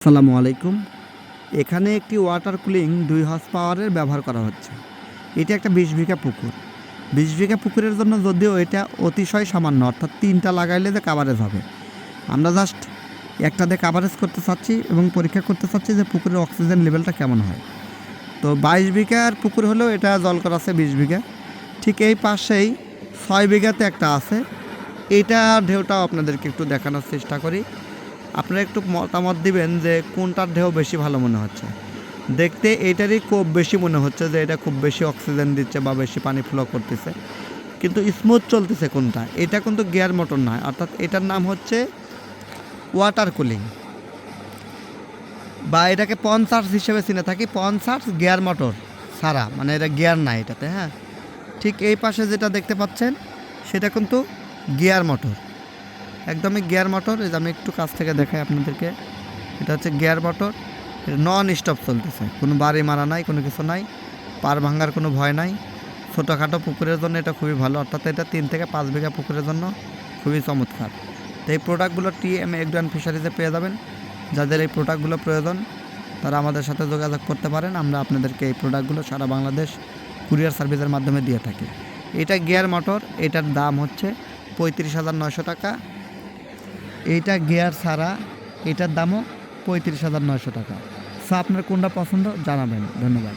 আসসালামু আলাইকুম। এখানে একটি ওয়াটার কুলিং 2 হর্স পাওয়ারের ব্যবহার করা হচ্ছে। এটা একটা 20 বিঘা পুকুর। 20 বিঘা পুকুরের জন্য যদিও এটা অতিশয় সামান্য, অর্থাৎ 3টা লাগাইলে যে কাভারেজ হবে। আমরা জাস্ট একটা দিয়ে কাভারেজ করতে চাচ্ছি এবং পরীক্ষা করতে চাচ্ছি যে পুকুরের অক্সিজেন লেভেলটা কেমন হয়। তো 22 বিঘার পুকুর হলেও এটা জল করা আছে 20 বিঘা। ঠিক এই পাশেই 6 বিঘাতে একটা আছে। এইটা ঢেউটাও আপনাদেরকে একটু দেখানোর চেষ্টা করি। আপনারা একটু মতামত দিবেন যে কোনটার ঢেউ বেশি ভালো মনে হচ্ছে। দেখতে এইটারই খুব বেশি মনে হচ্ছে যে এটা খুব বেশি অক্সিজেন দিচ্ছে বা বেশি পানি ফ্লো করতেছে, কিন্তু স্মুথ চলতেছে কোনটা। এটা কিন্তু গিয়ার মোটর নয়, অর্থাৎ এটার নাম হচ্ছে ওয়াটার কুলিং, বা এটাকে পনসার্স হিসেবে চিনে থাকি। পনসার্স গিয়ার মোটর ছাড়া, মানে এটা গিয়ার নাই এটাতে। হ্যাঁ, ঠিক এই পাশে যেটা দেখতে পাচ্ছেন সেটা কিন্তু গিয়ার মোটর, একদমই গিয়ার মোটর। এই যে আমি একটু কাছ থেকে দেখাই আপনাদেরকে, এটা হচ্ছে গিয়ার মোটর। নন স্টপ চলতেছে, কোনো বাড়ি মারা নাই, কোনো কিছু নাই, পার ভাঙার কোনো ভয় নাই। ছোটোখাটো পুকুরের জন্য এটা খুবই ভালো, অর্থাৎ এটা 3 থেকে 5 বিঘা পুকুরের জন্য খুবই চমৎকার। তো এই প্রোডাক্টগুলো TM এগ্রো অ্যান্ড ফিশারিজে পেয়ে যাবেন। যাদের এই প্রোডাক্টগুলো প্রয়োজন তারা আমাদের সাথে যোগাযোগ করতে পারেন। আমরা আপনাদেরকে এই প্রোডাক্টগুলো সারা বাংলাদেশ কুরিয়ার সার্ভিসের মাধ্যমে দিয়ে থাকি। এটা গিয়ার মোটর, এটার দাম হচ্ছে 35,900 টাকা। এইটা গিয়ার ছাড়া, এটার দামও 35,900 টাকা। সো আপনার কোনটা পছন্দ জানাবেন। ধন্যবাদ।